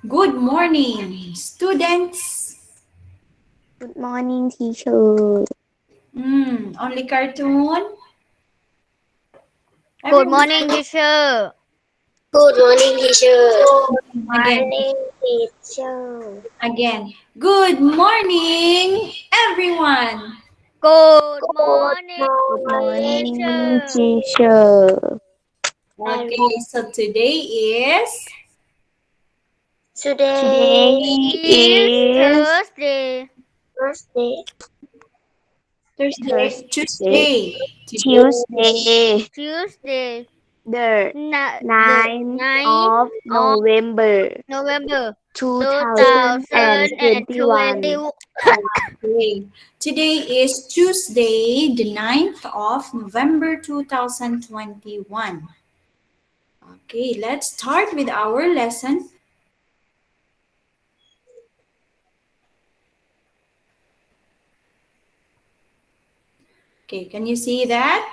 Good morning, students. Good morning, teacher. Only cartoon? Good Everyone morning, teacher. Good morning, teacher. again, Morning, teacher. again. Good morning, everyone. Good Good morning, Good morning, morning, teacher. teacher. Okay, so today is Today Today It's is Thursday. Thursday. Thursday, Thursday, Tuesday. Today, Tuesday, Tuesday. the The 9th 9th of of November, November 2021. 2021. okay. Today is Tuesday, the 9th of November 2021. Okay, let's start with our lesson. Okay, can you see that?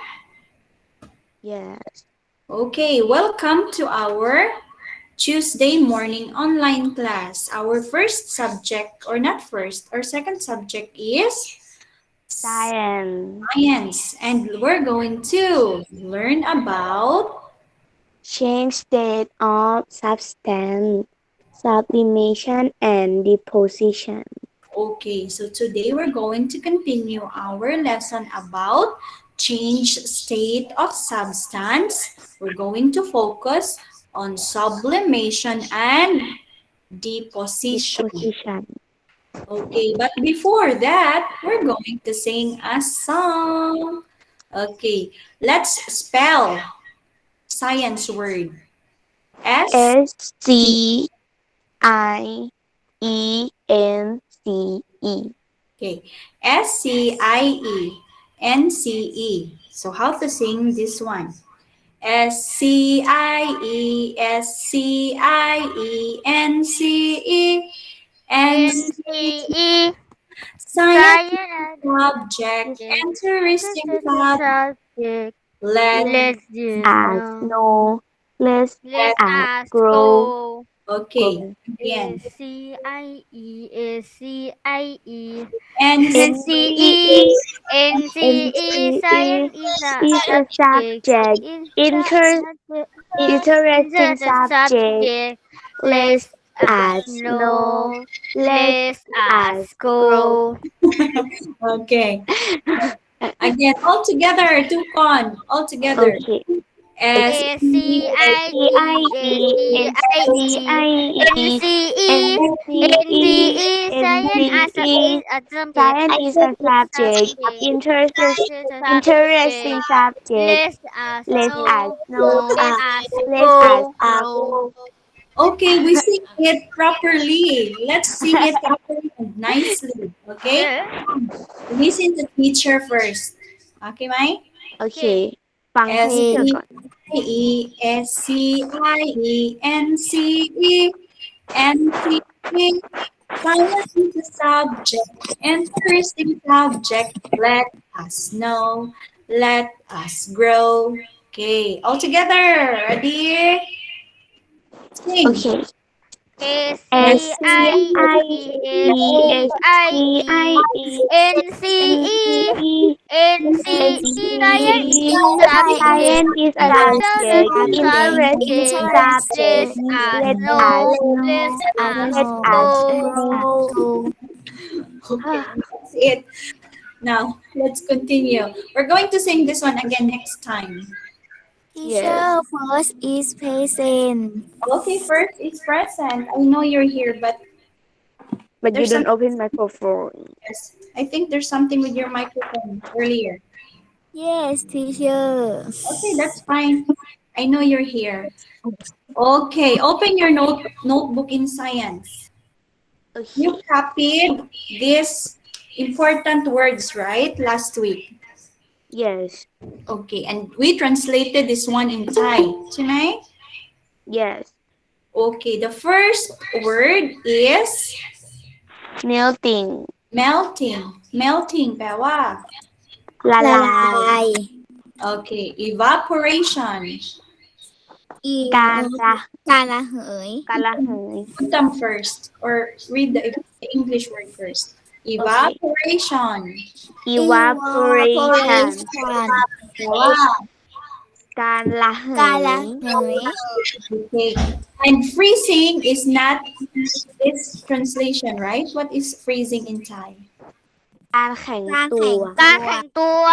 Yes. Okay, welcome to our Tuesday morning online class. Our first subject, or not first, our second subject is Science. science. And we're going to learn about, Change state of substance. Sublimation and deposition. okay, so today we're going to continue our lesson about change state of substance. We're going to focus on sublimation and deposition. Deposition. Okay, but before that, we're going to sing a song. Okay, let's spell science word. S, SCIENCE. okay, SCIENCE. So how to sing this one? SCIESCIENCE and NCE. science Science subject, and interesting subject. subject. Let Let's As just know. no, let's Let as us grow, go. okay, grow. again. SCIE. And NCE. NCE, NCE. NCE Science is a is a subject. subject, interesting Insert a subject. subject. Let's Let us as know, know. let Let us us grow. go. okay, again, all together, Tukon, all together. Okay. S S E C I E S SCIE, C I E N SCIE, C E N C NCE, E Science as a NCE. is a subject. Science is a subject. Subject. Is a Interesting subject. subject. Let us Let us know. know. Let us Let us go. grow. Okay, we sing it properly. Let's sing it properly and nicely. Okay? Okay. Listen to teacher first. Okay, Mai? Okay. โอเค ฟัง S ทีเจอ E ก่อน I E S C I E N C E N C E. Science is a subject, interesting subject. Let us know, let us grow. Okay, all together. Ready? โอ Sing. เค S S C C I SCIE, E S C I E N C E NCE, N C E Science NCE. is a subject. Science is a subject. Interesting Interesting subject. Let subject. us Let us know. Let know. us Let us go. grow. Okay, that's it. Now, let's continue. We're going to sing this one again next time. Yes, Teacher, first is present. Okay, first is present. I know you're here, but but you there's don't something. open microphone. Yes, I think there's something with your microphone earlier. Yes, teacher. Okay, that's fine. I know you're here. Okay, open your notebook in science. You Okay. copied these important words, right? Last week. Yes. Okay, and we translated this one in Thai. Chinay? Yes. Okay, the first word is Melting. melting. Melting แปลว่า ละ ละ ลา ลาย ย okay, evaporation. การละ การละเหย การละเหย Put them first or read the English word first. Evaporation. evaporation แปลว่า การละเห การละ ย เหย okay. And freezing is not this translation, right? What is freezing in Thai? การแข็ง การ ตั แข็ง ว การแข่งตัว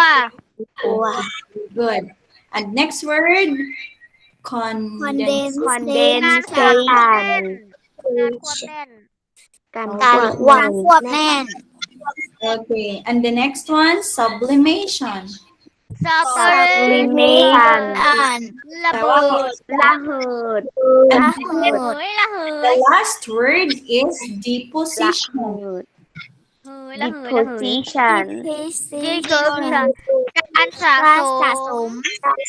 Okay, good. And next word, condensation. condensation การควบแน่น การ การ ควบ การควบแน่น Okay, and the next one, sublimation. สับ sublimation อ่าน ระเบิด ระเหิด And ละเหย ระเห the ย last word is ระ deposition. เหิด ระเหยระเหย deposition ที่เกิดการสะ การ ส สะส ม ม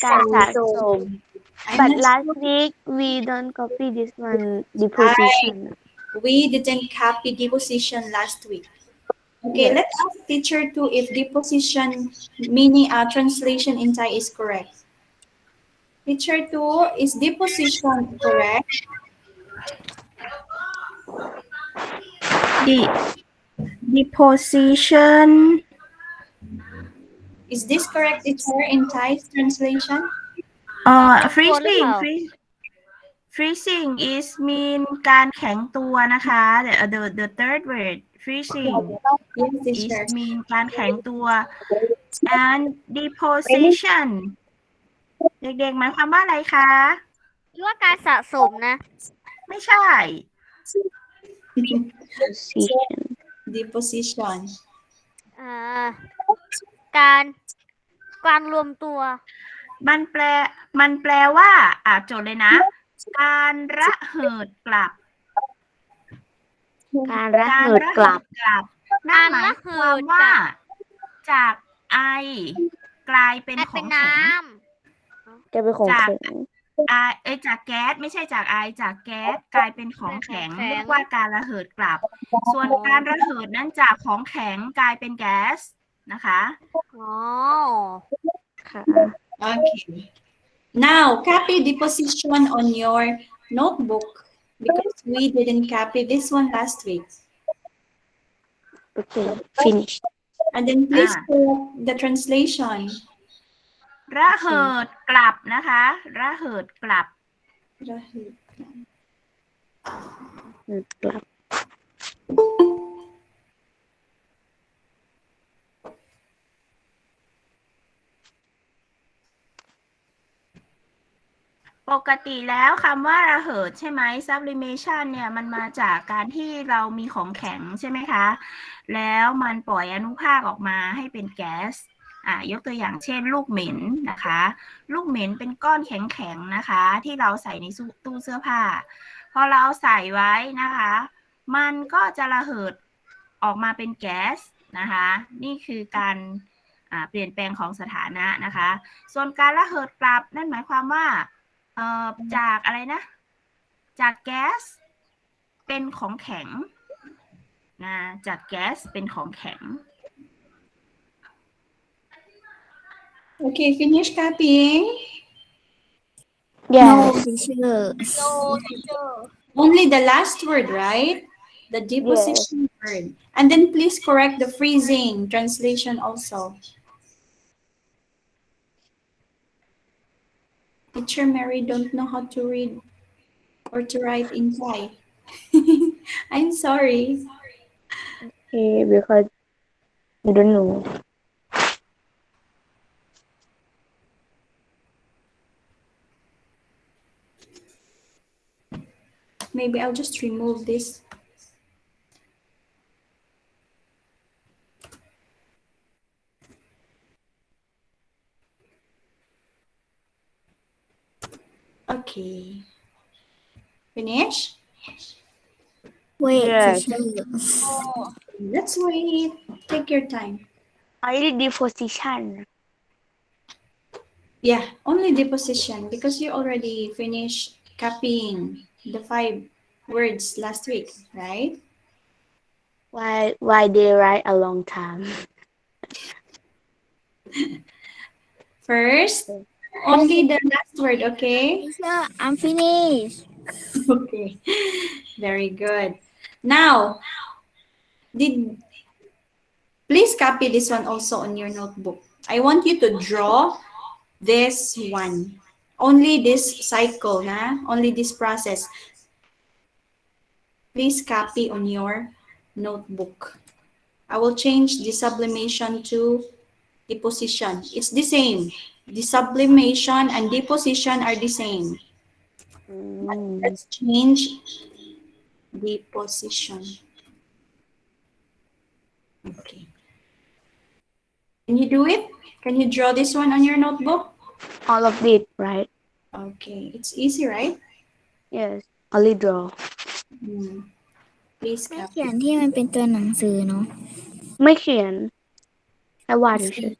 การสะสม I'm but not last week we don't copy this one deposition We didn't copy deposition last week. Okay, Yes. let's ask teacher too if deposition meaning translation in Thai is correct. Teacher two, is deposition correct? Deposition. Is this correct, teacher, in Thai translation? Freezing. Freezing is mean การแข็งตัวนะคะ the third word freezing Yes, is teacher. mean การแข็งตัว and deposition เด็กๆหมายความว่าอะไรคะ คิดว่าการสะสมนะ ไม่ใช่ deposition Deposition. การรวมตัว มันแปลว่าจดเลยนะ การระเหิดกลับ การระเหิดกลับ นั่นหมายความว่า จากไอ กลายเป็น ให้ ข เป็ อน ง น้ แข็ง จะเป็นของแข็ง จากแก๊สไม่ใช่จากไอจากแก๊สกลายเป็นของแข็งเรียกว่าการระเหิดกลับ ส่วนการระเหิดนั้นจากของแข็งกลายเป็นแก๊สนะคะ ำอ๋อ ค่ะ Okay. Now, copy deposition on your notebook because we didn't copy this one last week. okay finish And then please correct the translation. ระเหิดกลับนะคะ ระเหิดกลับ กลับ ปกติแล้วคำว่าระเหิดใช่ไหม sublimation เนี่ยมันมาจากการที่เรามีของแข็งใช่ไหมคะ แล้วมันปล่อยอนุภาคออกมาให้เป็นแก๊สยกตัวอย่างเช่นลูกเหม็นนะคะ ลูกเหม็นเป็นก้อนแข็งๆนะคะ ที่เราใส่ในตู้เสื้อผ้า พอเราใส่ไว้นะคะ มันก็จะระเหิดออกมาเป็นแก๊สนะคะ นี่คือการเปลี่ยนแปลงของสถานะนะคะ ส่วนการระเหิดกลับนั่นหมายความว่าจากอะไรนะ จากแก๊สเป็นของแข็งนะจากแก๊สเป็นของแข็ง Okay, finish copying. yes no teacher Only the last word, right? The deposition word. And then please correct the freezing translation also. Teacher Mary don't know how to read or to write in Thai. I'm sorry. okay because I don't know Maybe I'll just remove this. Okay. Finish? wait Yes. teacher Let's wait. Take your time. only deposition Yeah, only deposition because you already finished copying the 5 words last week, right? why they write a long time First, Only the last word, okay? Teacher, I'm finished. Okay. Very good. Now, did please copy this one also on your notebook. I want you to draw this one. Only this cycle, na? Only this process. Please copy on your notebook. I will change the sublimation to deposition. It's the same. The sublimation and deposition are the same. Let's change deposition. Okay. Can you do it? Can you draw this one on your notebook? All of it, right? Okay. It's easy, right? Yes. Only draw. Please ไม่ copy. เขียนที่มันเป็นตัวหนังสือเนาะ ไม่เขียนแค่วาดเฉย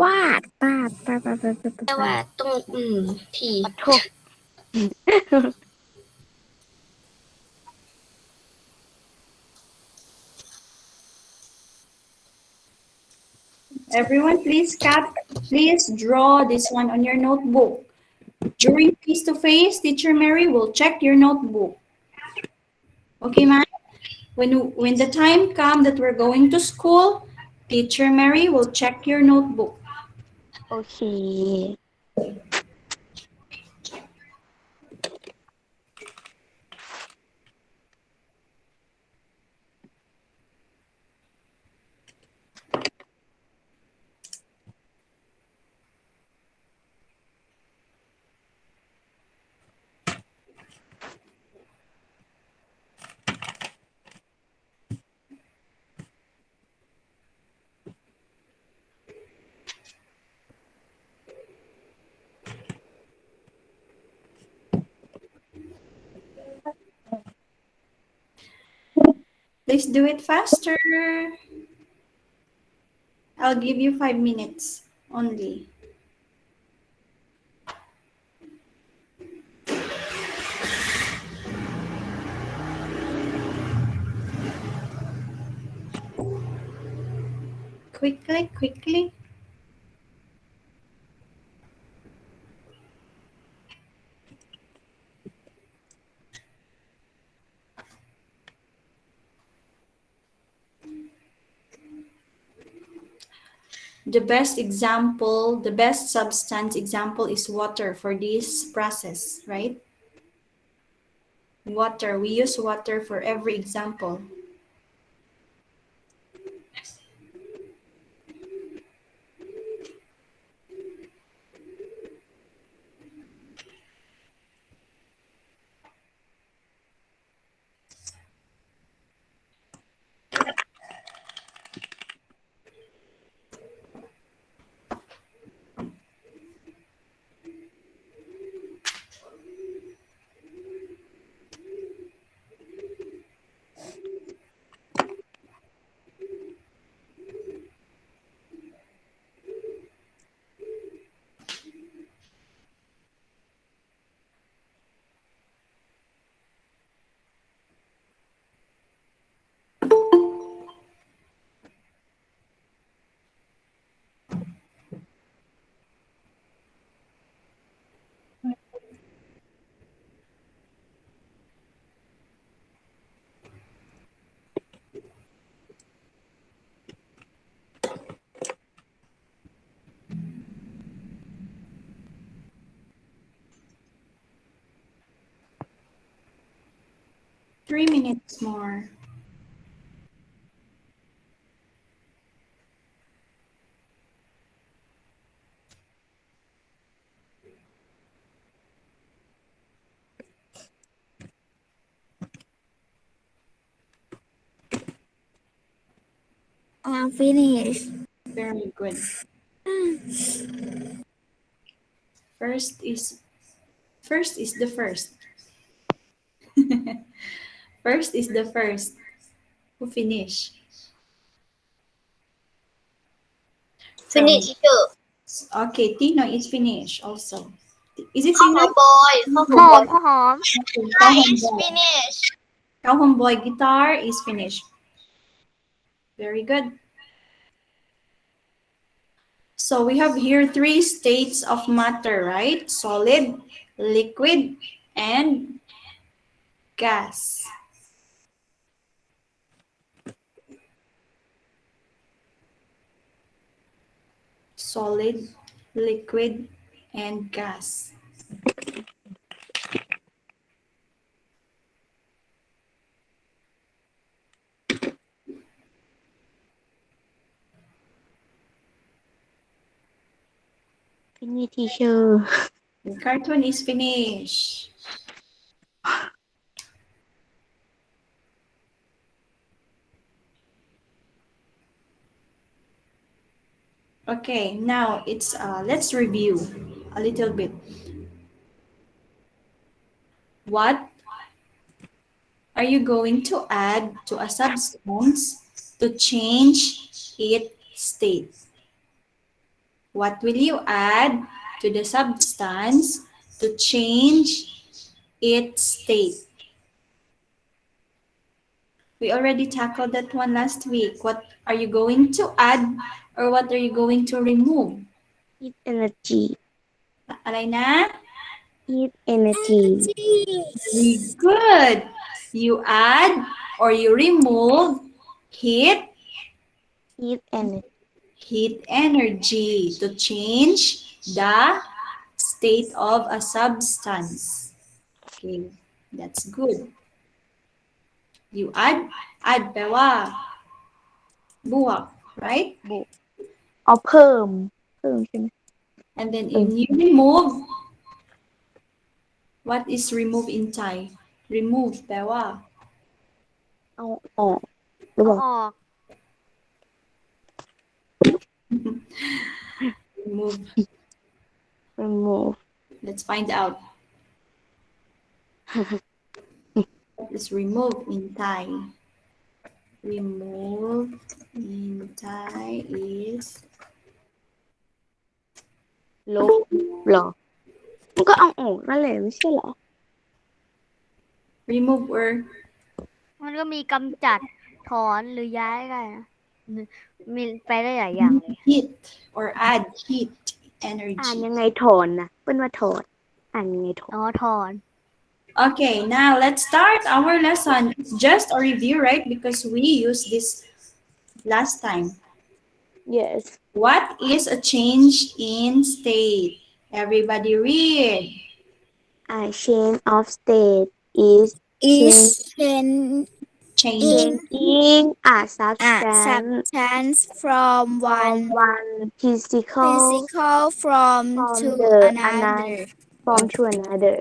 วาดปาดปาดปาดปาดปาด แต่ ปา ว่า ด ตรงที ๆโทษ Everyone, please draw this one on your notebook. During face-to-face, Teacher Mary will check your notebook. Okay, ma'am? When the time comes that we're going to school, Teacher Mary will check your notebook. โอเค Please do it faster. I'll give you 5 minutes only. Quickly. The best substance example is water for this process, right? Water, we use water for every example. Three minutes more. I'm finished. Very good. First is the first. First is the first. Who finish? finish teacher Okay, Tino is finished also. Is it ข้าวหอม finished? บอยข้าวห ห อม อบ อ ม ย ข้าวหอม Okay, guitar is finished Kauhon boy guitar is finished. Very good. So we have here three states of matter, right? Solid, liquid, and gas. Solid, liquid, and gas. Finish, teacher. The cartoon is finished. Okay, now it's let's review a little bit. What are you going to add to a substance to change its state? What will you add to the substance to change its state? We already tackled that one last week. What are you going to add or what are you going to remove? Heat energy. Alay na? Heat energy. Very good. You add or you remove heat, Heat energy. heat energy to change the state of a substance. Okay, that's good. You add แปลว่าบวก right? เอาเพิ่มใช่ไหม And then if you remove, what is remove in Thai? Remove แปลว่า เอาออกหรือเปล่า ออก remove. remove Let's find out. What is remove in Thai? Remove in Thai is ลบหรอมันก็เอาออกนั่นแหละไม่ใช่เหรอ remove or มันก็มีกำจัดถอนหรือย้ายกันนะมีไปได้หลายอย่างเลย heat or add heat อ่าน energy. ยังไงถอนนะเป็นว่าถอนอ่านยังไงถอน อ๋อถอน Okay, now let's start our lesson. It's just a review, right? Because we used this last time. yes What is a change in state? Everybody read. a change of state is is change Changing changing a a substance substance from from one one physical physical form from to the another. form to another.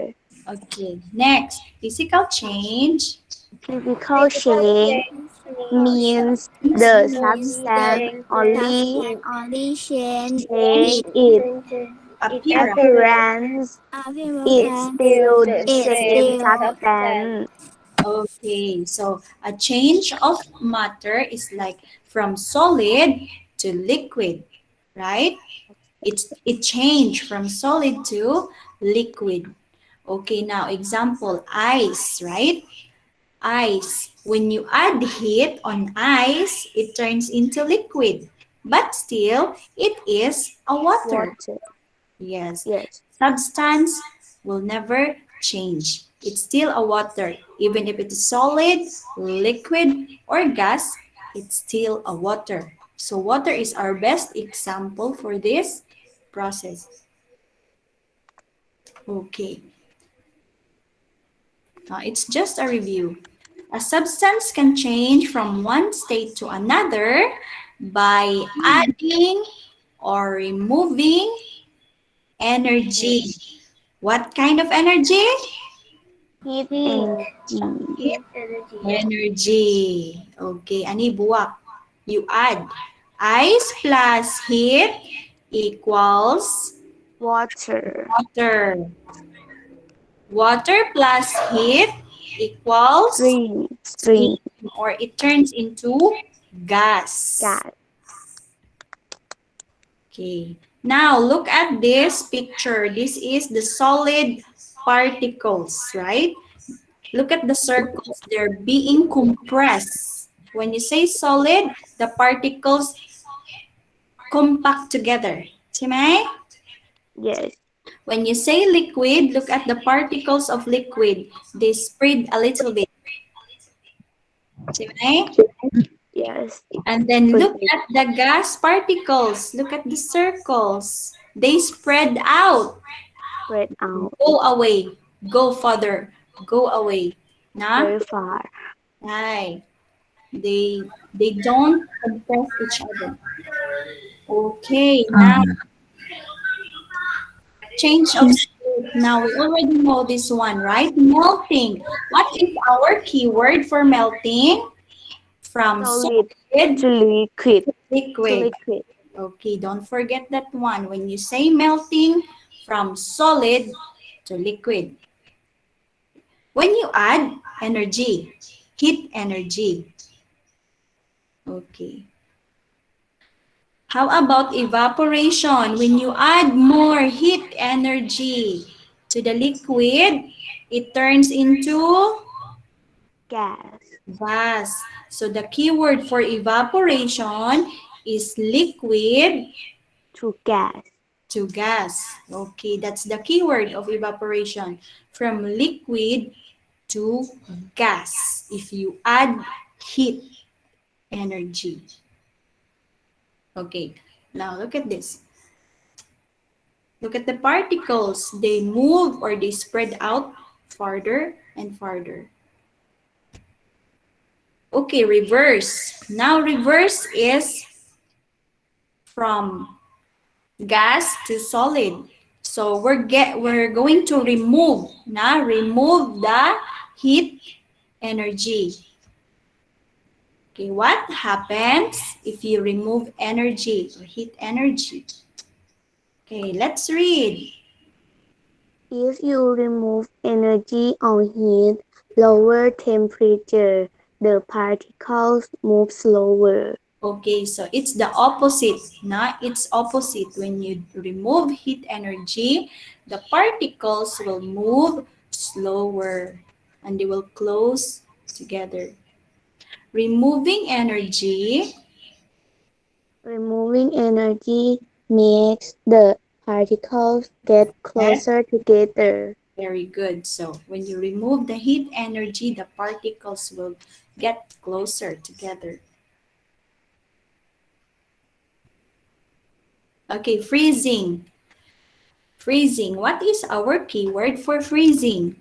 Okay, next, physical change. Physical change means the substance only Only change change its appearance. It's still the It's same still substance. Okay, so a change of matter is like from solid to liquid, right? It changed from solid to liquid. Okay, now example, ice, right? Ice. When you add heat on ice, it turns into liquid, but still it is a water. Water. Yes. Yes. Substance will never change. It's still a water. Even if it is solid, liquid, or gas, it's still a water. So water is our best example for this process. Okay. It's just a review. A substance can change from one state to another by adding or removing energy. What kind of energy? Heat energy. Energy. Okay, ani buwak. You add ice plus heat equals Water. water. Water plus heat equals Steam. or it turns into gas. Gas. Okay. Now look at this picture. This is the solid particles, right? Look at the circles. They're being compressed. When you say solid, the particles compact together. ใช่ไหม Yes. When you say liquid, look at the particles of liquid. They spread a little bit. ใช่ไหม Yes. And then look Spread at the gas particles. Look at the circles. They spread out. out Go away. Go further. Go away. Na? very far. Right. They don't compress each other. Okay, now change of state. Now we already know this one, right? Melting. What is our keyword for melting? From Solid solid to liquid. to liquid. Okay, don't forget that one. When you say melting from solid to liquid. When you add energy, heat energy. Okay. How about evaporation? When you add more heat energy to the liquid, it turns into Gas gas. So the keyword for evaporation is liquid to gas. to gas. Okay, that's the keyword of evaporation. From liquid to gas. If you add heat energy. Okay, now look at this. Look at the particles. They move or they spread out farther and farther. Okay, reverse. Now reverse is from gas to solid. So we're going to remove the heat energy. Okay, what happens if you remove energy or heat energy? Okay, let's read. If you remove energy or heat, lower temperature, the particles move slower. Okay, so it's the opposite. It's opposite. When you remove heat energy, the particles will move slower and they will close together. Removing energy, Removing energy makes the particles get closer together. very good. So when you remove the heat energy, the particles will get closer together. Okay, freezing. Freezing. What is our keyword for freezing?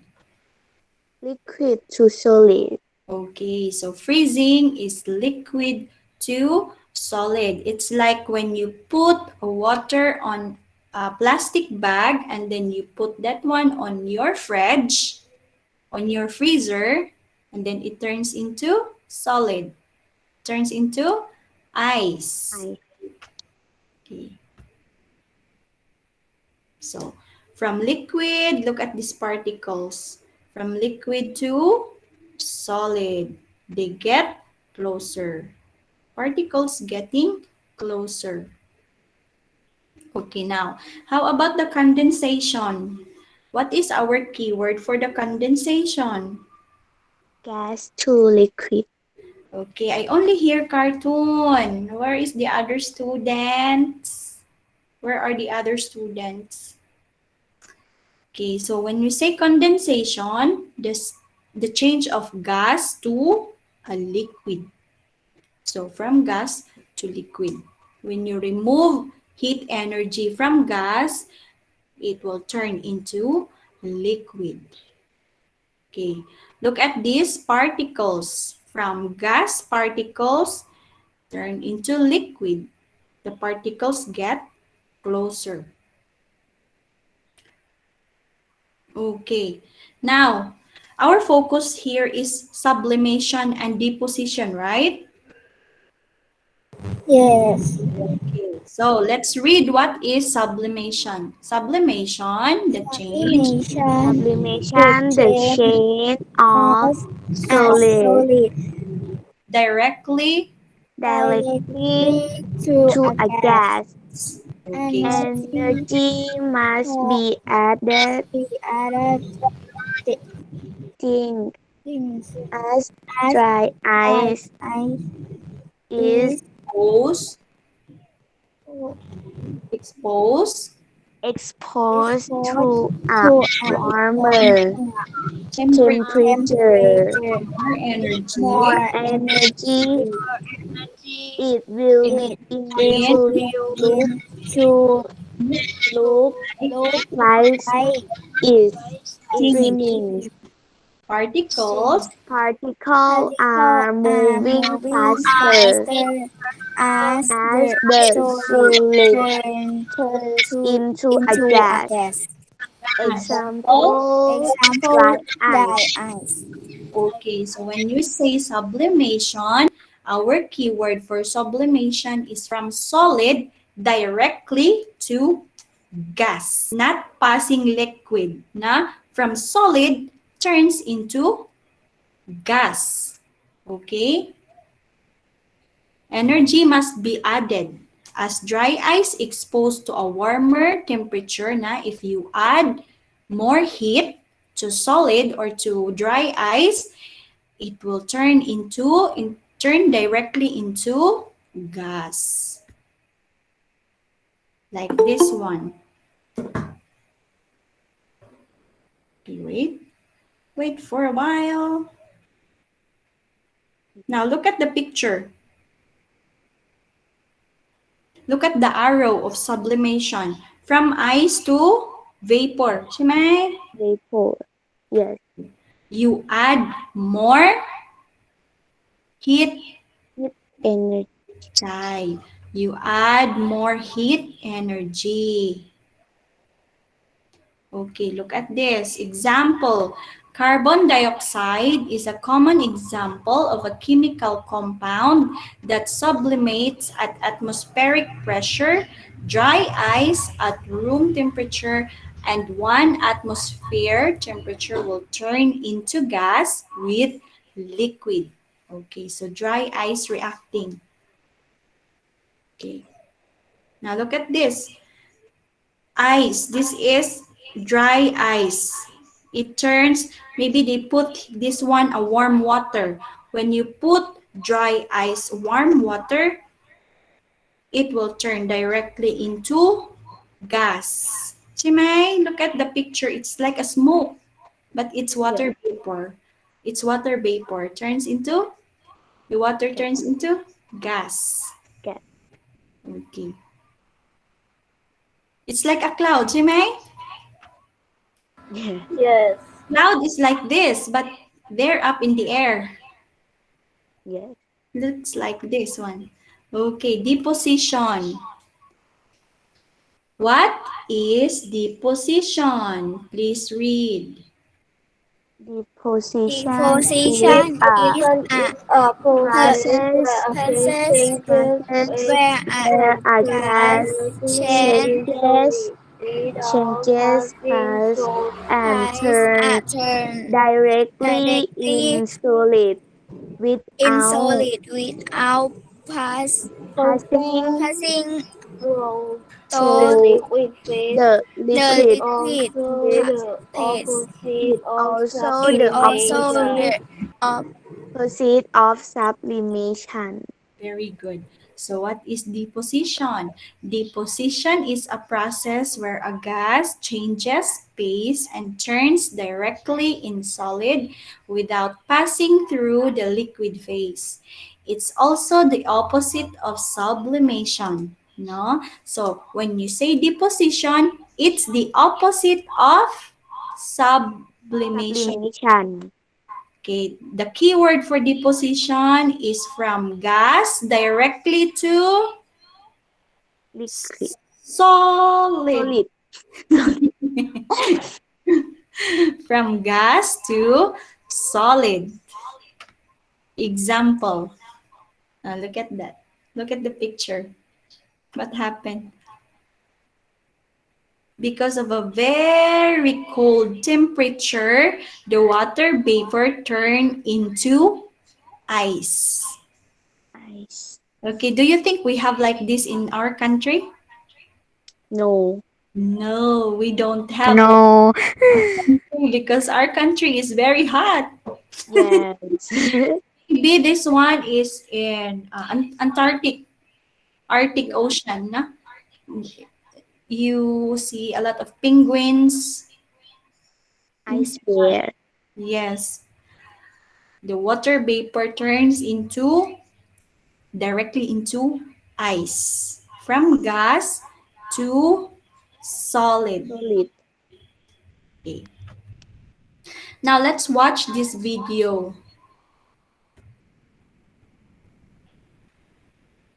Liquid to solid. Okay, so freezing is liquid to solid. It's like when you put water on a plastic bag and then you put that one on your fridge, on your freezer, and then it turns into solid, turns into ice. Okay. So from liquid, look at these particles. From liquid to solid, they get closer. Particles getting closer. Okay, now, how about the condensation? What is our keyword for the condensation? Gas to liquid. Okay, I only hear cartoon. Where is the other students? Where are the other students? Okay, so when we say condensation, the change of gas to a liquid. So from gas to liquid. When you remove heat energy from gas, it will turn into liquid. Okay, look at these particles. From gas particles turn into liquid. The particles get closer. Okay, now our focus here is sublimation and deposition, right? Yes. Okay, so let's read what is sublimation. Sublimation, the change Sublimation, the Sublimation, the change change of of a solid solid directly. directly directly to to a a gas. gas. Okay, so Energy Energy must must be added be added to thing things as as dry dry ice ice is is goes Expose exposed to a to a warmer temperature, temperature, more energy more energy, Energy. it will it in begin will to begin to look look like like is steaming. streaming. Particles Particles particles are are moving moving faster faster as as the the solid solid turn turns to into a into a gas. gas. example. Example, dry Example, dry ice. ice. Okay, so when you say sublimation, our keyword for sublimation is from solid directly to gas, not passing liquid, na from solid turns into gas. Okay? Energy must be added. As dry ice exposed to a warmer temperature, na if you add more heat to solid or to dry ice, it will turn directly into gas. Like this one. Okay, wait for a while. Now look at the picture. Look at the arrow of sublimation. From ice to vapor. Shimay? Vapor. Yes. You add more heat. Heat energy. Chai. You add more heat energy. Okay, look at this. Example, carbon dioxide is a common example of a chemical compound that sublimates at atmospheric pressure, dry ice at room temperature, and 1 atmosphere temperature will turn into gas with liquid. Okay, so dry ice reacting. Okay, now look at this. Ice. This is dry ice. It turns, maybe they put this one a warm water. When you put dry ice warm water, it will turn directly into gas. Chimay, look at the picture. It's like a smoke, but it's Yes. water vapor. It's water vapor. The water Gas. turns into gas. Gas. Okay. It's like a cloud, Chimay. Yes. Yes. Cloud is like this, but they're up in the air. Yes. Looks like this one. Okay, deposition. What is deposition? Please read. Deposition is Deposition a is Position a is a process process where a gas process changes process its where a where a gas gas temperature change changes into solid without changes passing fast through and has a turn turn directly directly in solid in without solid without pass, passing passing through the through through liquid phase. the the It liquid liquid also phase. the phase. opposite It of also It the also sublimation. opposite the op- of sublimation. Very good. So what is deposition? Deposition is a process where a gas changes phase and turns directly in solid without passing through the liquid phase. It's also the opposite of sublimation. No? So when you say deposition, it's the opposite of sublimation. Sublimation. Okay, the keyword for deposition is from gas directly to Liquid. solid. Solid. From gas to solid. Example. Now look at that. Look at the picture. What happened? Because of a very cold temperature, the water vapor turned into ice. Ice. Okay, do you think we have like this in our country? No. No, we don't have like No. our country because our country is very hot. Yes. Maybe this one is in Antarctic, Arctic Yes. Ocean, na? You see a lot of penguins. Ice bear. Yes. The water vapor turns directly into ice. From gas to solid. Solid. Okay. Now let's watch this video.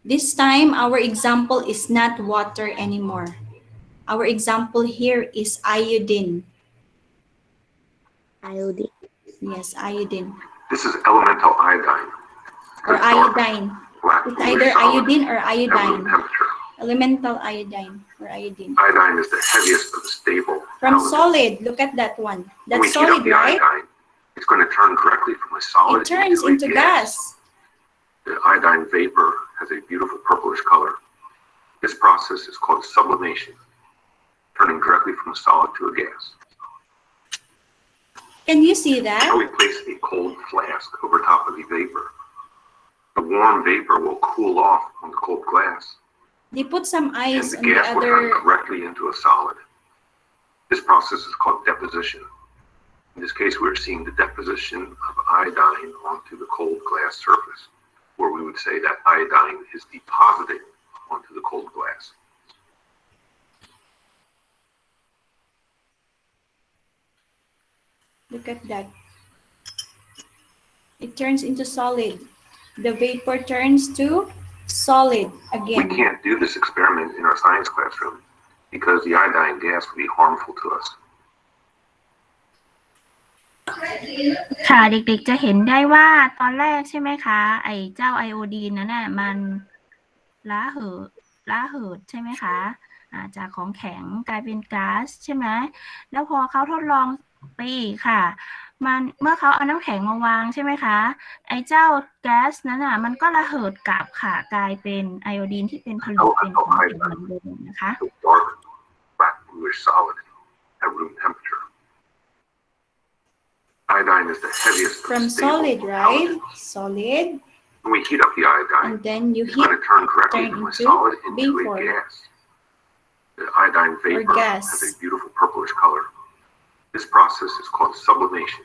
This time our example is not water anymore. Our example here is iodine. Iodine. Yes, iodine. This is elemental iodine. Or iodine. Black It's either solid iodine or at iodine. room temperature. Elemental iodine or iodine. Iodine is the heaviest of the stable From elements. solid, look at that one. When we That's heat up solid, the right? iodine, it's going to turn directly from a solid It turns a into gas. The iodine vapor has a beautiful purplish color. This process is called sublimation, turning directly from a solid to a gas. Can you see Now that? we place a cold flask over top of the vapor. The warm vapor will cool off on the cold glass, They put some and ice the on the gas will turn other. directly into a solid. This process is called deposition. In this case, we're seeing the deposition of iodine onto the cold glass surface, where we would say that iodine is depositing onto the cold glass. Look at that. It turns into solid. The vapor turns to solid We again. can't do this experiment in our science classroom because the iodine gas would be harmful to us. ค่ะเด็กๆจะเห็นได้ว่าตอนแรกใช่ไหมคะไอ้เจ้าไอโอดีนนั้นน่ะมันระเหิดใช่ไหมคะจากของแข็งกลายเป็นก๊าซใช่ไหมแล้วพอเขาทดลองไปอีกค่ะเมื่อเขาเอาน้ำแข็งมาวางใช่ไหมคะไอ้เจ้าแก๊สนั้นน่ะมันก็ระเหิดกลับค่ะกลายเป็นไอโอดีนที่เป็นผลึกเป็นของแข็งเหมือนเดิมนะคะ A dark, black, bluish solid at room temperature. Iodine is the heaviest of From stable solid, right? elements. Solid. When we heat up the iodine, And then you it's going to turn directly turn from a into solid into vapor. a gas. The iodine vapor gas. has a beautiful purplish color. This process is called sublimation,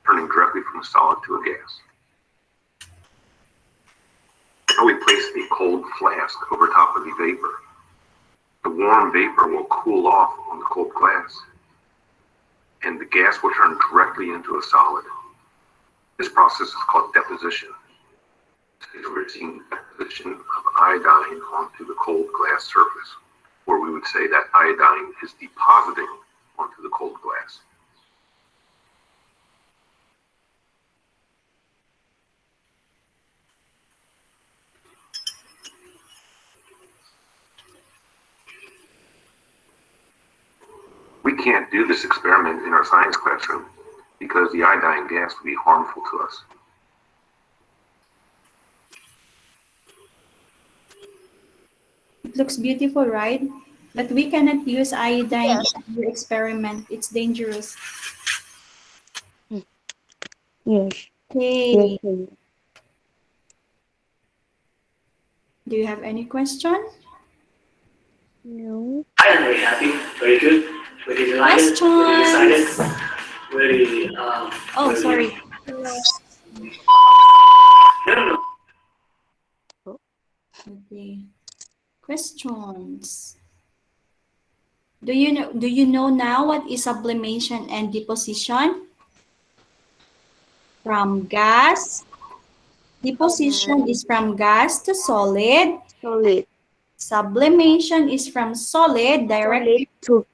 turning directly from a solid to a gas. Now we place a cold flask over top of the vapor. The warm vapor will cool off on the cold glass, and the gas will turn directly into a solid. This process is called deposition. We're seeing deposition of iodine onto the cold glass surface, where we would say that iodine is depositing onto the cold glass. We can't do this experiment in our science classroom because the iodine gas would be harmful to us. It looks beautiful, right? But we cannot use iodine in the experiment. It's dangerous. Yes. Okay. Yes. Do you have any question? No. I am very happy, very good, very delighted, very excited, very. Oh, very, sorry. No. Okay. Questions. Do you know now what is sublimation and deposition? From gas. Deposition is from gas to solid. Solid. Sublimation is from solid directly Solid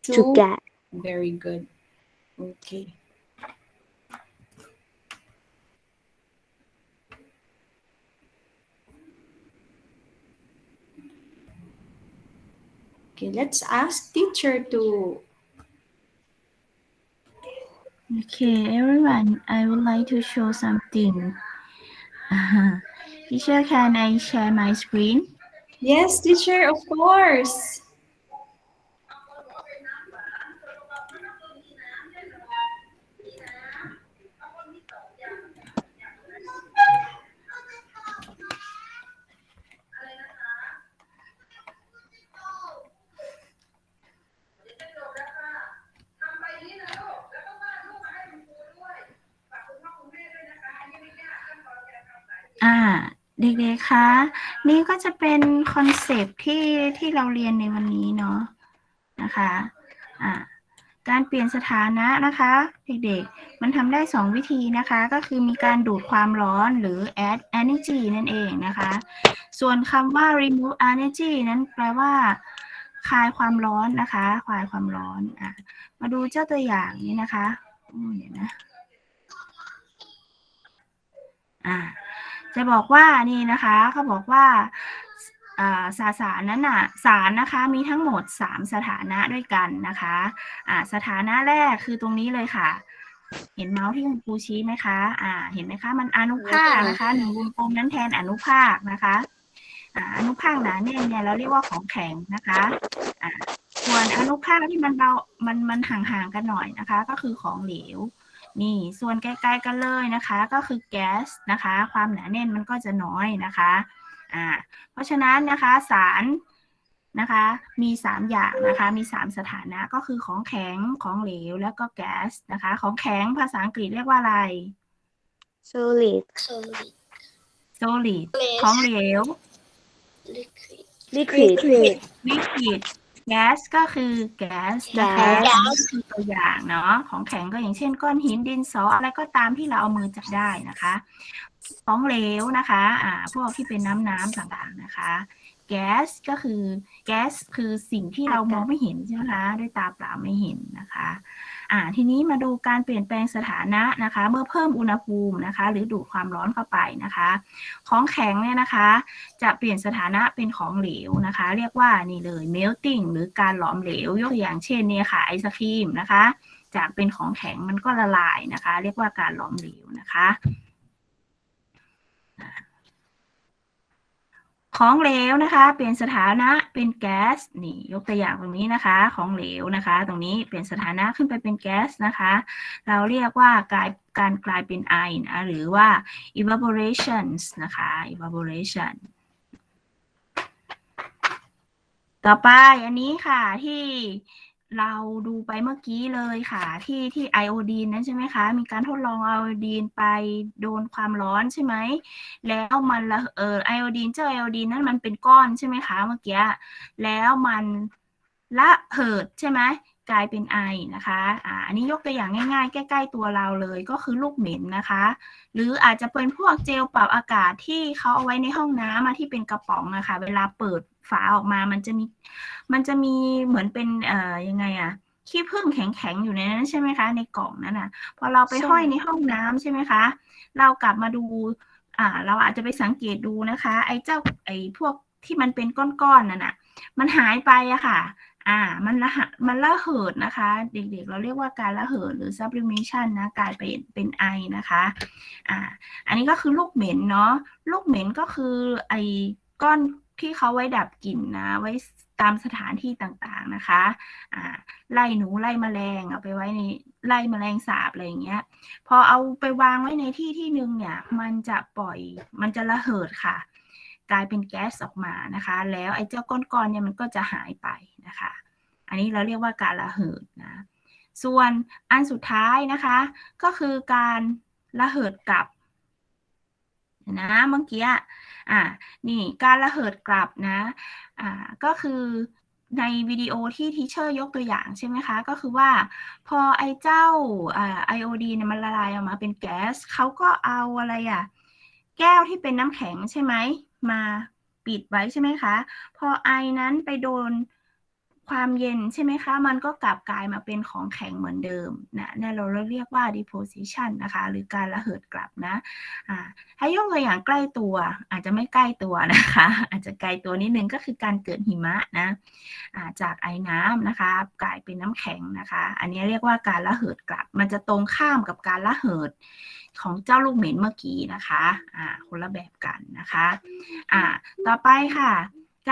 to gas. Very good. Okay. Okay, let's ask teacher to. Okay, everyone, I would like to show something. Teacher, can I share my screen? Yes, teacher, of course. เด็กๆคะนี่ก็จะเป็นคอนเซปต์ที่เราเรียนในวันนี้เนาะนะคะการเปลี่ยนสถานะนะคะเด็กๆมันทำได้2วิธีนะคะก็คือมีการดูดความร้อนหรือ add energy นั่นเองนะคะส่วนคำว่า remove energy นั้นแปลว่าคลายความร้อนนะคะคลายความร้อนมาดูเจ้าตัวอย่างนี้นะคะเดี๋ยวนะจะบอกว่านี่นะคะเขาบอกว่าสารนั้นสารนะคะมีทั้งหมด3สถานะด้วยกันนะคะสถานะแรกคือตรงนี้เลยค่ะเห็นเมาส์ที่คุณครูชี้ไหมคะเห็นไหมคะมันอนุภาคนะคะ1วงกลมนั้นแทนอนุภาคนะคะอนุภาคหนาแน่นเนี่ยเราเรียกว่าของแข็งนะคะส่วนอนุภาคที่มันเบามันห่างๆกันหน่อยนะคะก็คือของเหลวนี่ส่วนใกล้ๆกันเลยนะคะก็คือแก๊สนะคะความหนาแน่นมันก็จะน้อยนะคะเพราะฉะนั้นนะคะสารนะคะมี3อย่างนะคะมี3สถานะก็คือของแข็งของเหลวแล้วก็แก๊สนะคะของแข็งภาษาอังกฤษเรียกว่าอะไร solid solid ของเหลว liquid liquid แก๊สก็คือแก๊สนะคะคือตัวอย่างเนาะของแข็งก็อย่างเช่นก้อนหินดินสออะไรก็ตามที่เราเอามือจับได้นะคะของเหลวนะคะพวกที่เป็นน้ำต่างๆนะคะแก๊สก็คือแก๊สคือสิ่งที่เรามองไม่เห็นใช่ไหมคะด้วยตาเปล่าไม่เห็นนะคะทีนี้มาดูการเปลี่ยนแปลงสถานะนะคะเมื่อเพิ่มอุณหภูมินะคะหรือดูดความร้อนเข้าไปนะคะของแข็งเนี่ยนะคะจะเปลี่ยนสถานะเป็นของเหลวนะคะเรียกว่านี่เลย melting หรือการหลอมเหลวยกตัวอย่างเช่นเนี่ยค่ะไอศครีมนะคะจากเป็นของแข็งมันก็ละลายนะคะเรียกว่าการหลอมเหลวนะคะของเหลวนะคะเปลี่ยนสถานะเป็นแก๊สนี่ยกตัวอย่างตรงนี้นะคะของเหลวนะคะตรงนี้เปลี่ยนสถานะขึ้นไปเป็นแก๊สนะคะเราเรียกว่การกลายเป็นไอนะหรือว่า evaporation นะคะ evaporation ต่อไปอันนี้ค่ะที่เราดูไปเมื่อกี้เลยค่ะที่ไอโอดีนนั้นใช่ไหมคะมีการทดลองไอโอดีนไปโดนความร้อนใช่ไหมแล้วมันไอโอดีนเจ้าไอโอดีนนั้นมันเป็นก้อนใช่ไหมคะเมื่อกี้แล้วมันระเหิดใช่ไหมกลายเป็นไอนะคะอันนี้ยกตัวอย่างง่ายๆใกล้ๆตัวเราเลยก็คือลูกเหม็นนะคะหรืออาจจะเป็นพวกเจลปรับอากาศที่เขาเอาไว้ในห้องน้ำที่เป็นกระป๋องนะคะเวลาเปิดฝาออกมามันจะมีเหมือนเป็นยังไงขี้ผึ้งแข็งๆอยู่ในนั้นใช่ไหมคะในกล่องนั้นพอเราไปห้อยในห้องน้ำใช่ไหมคะเรากลับมาดูเราอาจจะไปสังเกตดูนะคะไอ้พวกที่มันเป็นก้อนๆนั่นมันหายไปค่ะมันระเหิดนะคะเด็กๆเราเรียกว่าการระเหิดหรือ sublimation นะกลายเป็นไอนะคะอันนี้ก็คือลูกเหม็นเนาะลูกเหม็นก็คือไอ้ก้อนที่เขาไว้ดับกลิ่นนะไว้ตามสถานที่ต่างๆนะคะไล่หนูไล่แมลงเอาไปไว้ในไล่แมลงสาบอะไรอย่างเงี้ยพอเอาไปวางไว้ในที่นึงเนี่ยมันจะระเหิดค่ะกลายเป็นแก๊สออกมานะคะแล้วไอ้เจ้าก้อนๆเนี่ยมันก็จะหายไปนะคะอันนี้เราเรียกว่าการระเหิดนะส่วนอันสุดท้ายนะคะก็คือการระเหิดกลับนะเมื่อกี้นี่การระเหิดกลับนะก็คือในวิดีโอที่ทีเชอร์ยกตัวอย่างใช่ไหมคะก็คือว่าพอไอ้เจ้าไอโอดีนมันละลายออกมาเป็นแก๊สเขาก็เอาอะไรแก้วที่เป็นน้ำแข็งใช่ไหมมาปิดไว้ใช่ไหมคะพอไอนั้นไปโดนความเย็นใช่ไหมคะมันก็กลับกลายมาเป็นของแข็งเหมือนเดิมนะนี่เราเรียกว่า deposition นะคะหรือการระเหิดกลับนะถ้ายกตัวอย่างใกล้ตัวอาจจะไม่ใกล้ตัวนะคะอาจจะไกลตัวนิดนึงก็คือการเกิดหิมะนะจากไอน้ำนะคะกลายเป็นน้ำแข็งนะคะอันนี้เรียกว่าการระเหิดกลับมันจะตรงข้ามกับการระเหิดของเจ้าลูกเหม็นเมื่อกี้นะคะคนละแบบกันนะคะต่อไปค่ะ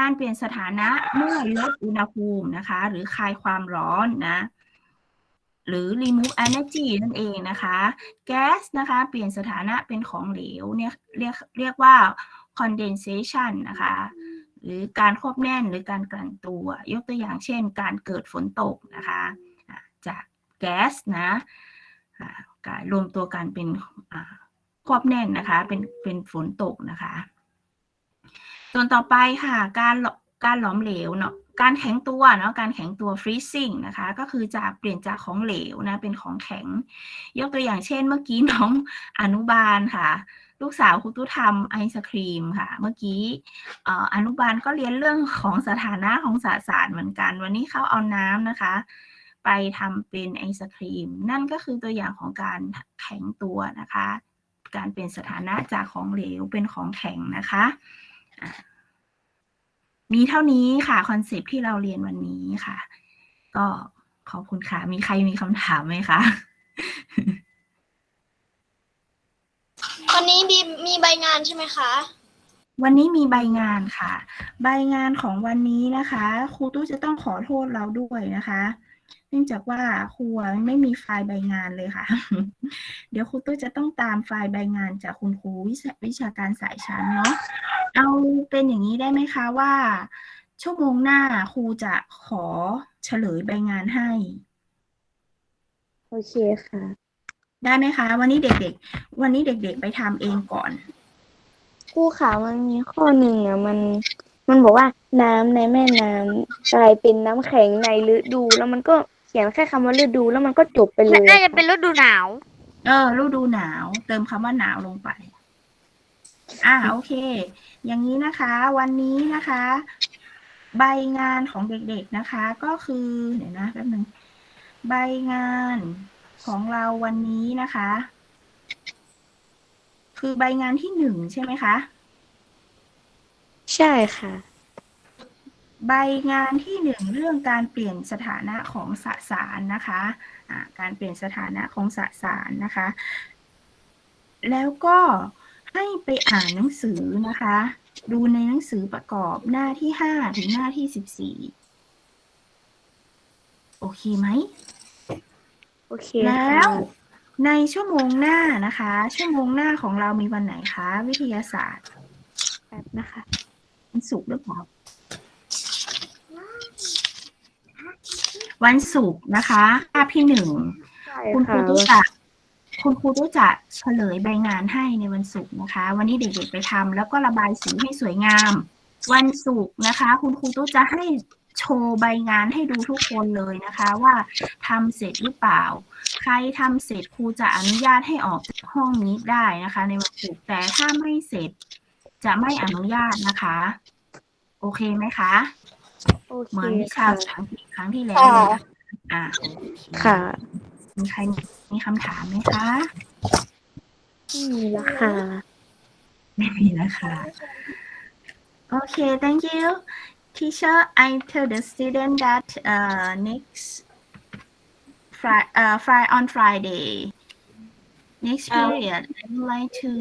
การเปลี่ยนสถานะเมื่อลดอุณหภูมินะคะหรือคลายความร้อนนะหรือ remove energy นั่นเองนะคะแก๊สนะคะเปลี่ยนสถานะเป็นของเหลวเนี่ยเรียกว่า condensation นะคะหรือการควบแน่นหรือการกลั่นตัวยกตัวอย่างเช่นการเกิดฝนตกนะคะจากแก๊สนะรวมตัวกันเป็น ควบแน่นนะคะเป็นฝนตกนะคะส่วนต่อไปค่ะการหลอมเหลวเนาะการแข็งตัวเนาะการแข็งตัว freezing นะคะก็คือเปลี่ยนจากของเหลวนะเป็นของแข็งยกตัวอย่างเช่นเมื่อกี้น้องอนุบาลค่ะลูกสาวครูตู้ทำไอศครีมค่ะเมื่อกี้อนุบาลก็เรียนเรื่องของสถานะของสสารเหมือนกันวันนี้เขาเอาน้ำนะคะไปทำเป็นไอศครีมนั่นก็คือตัวอย่างของการแข็งตัวนะคะการเปลี่ยนสถานะจากของเหลวเป็นของแข็งนะคะมีเท่านี้ค่ะคอนเซปต์ที่เราเรียนวันนี้ค่ะก็ขอบคุณค่ะมีใครมีคำถามไหมคะวันนี้มีใบงานใช่ไหมคะวันนี้มีใบงานค่ะใบงานของวันนี้นะคะครูตู้จะต้องขอโทษเราด้วยนะคะเนื่องจากว่าครูไม่มีไฟล์ใบงานเลยค่ะ เดี๋ยวครูตู้จะต้องตามไฟล์ใบงานจากคุณครูวิชาการสายชั้นเนาะเอาเป็นอย่างนี้ได้ไหมคะว่าชั่วโมงหน้าครูจะขอเฉลยใบงานให้โอเคค่ะได้ไหมคะวันนี้เด็กๆไปทำเองก่อนครูขามันมีข้อหนึ่งอ่ะมันบอกว่าน้ำในแม่น้ำกลายเป็นน้ำแข็งในฤดูแล้วมันก็เขียนแค่คำว่าฤดูแล้วมันก็จบไปเลย น่าจะเป็นฤดูหนาว ฤดูหนาวเติมคำว่าหนาวลงไปโอเคอย่างนี้นะคะวันนี้นะคะใบงานของเด็กๆนะคะก็คือเดี๋ยวนะแป๊บนึงใบงานของเราวันนี้นะคะคือใบงานที่1ใช่ไหมคะใช่ค่ะใบงานที่1เรื่องการเปลี่ยนสถานะของสสารนะคะการเปลี่ยนสถานะของสสารนะคะแล้วก็ให้ไปอ่านหนังสือนะคะดูในหนังสือประกอบหน้าที่5ถึงหน้าที่14โอเคไหมโอเคแล้วในชั่วโมงหน้านะคะชั่วโมงหน้าของเรามีวันไหนคะวิทยาศาสตร์แบบนะคะวันศุกร์หรือเปล่าวันศุกร์นะคะคาบที่1คุณครูตู้จะเฉลยใบงานให้ในวันศุกร์นะคะวันนี้เด็กๆไปทำแล้วก็ระบายสีให้สวยงามวันศุกร์นะคะคุณครูตู้จะให้โชว์ใบงานให้ดูทุกคนเลยนะคะว่าทำเสร็จหรือเปล่าใครทำเสร็จครูจะอนุญาตให้ออกจากห้องนี้ได้นะคะในวันศุกร์แต่ถ้าไม่เสร็จจะไม่อนุญาตนะคะโอเคไหมคะเหมือนวิชาภาษาอังกฤษครั้งที่แล้วเลยค่ะมีใครมีคำถามไหมคะไม่มีแล้วค่ะไม่มีแล้วค่ะโอเค thank you teacher I tell the student that next on Friday next period I would like to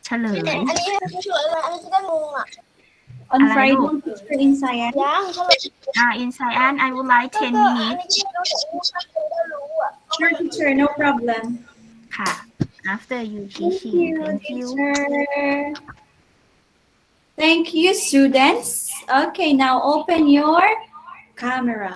เฉลยอันนี้ให้ผู้ช่วยอะไรอันนี้จะได้งงอ่ะOn Friday, teacher in science. ยังเฉลย in science I would like 10 minutes Sure, teacher, no problem. ค่ะ after you teaching thank you teacher. Thank you, students. Okay, now open your camera.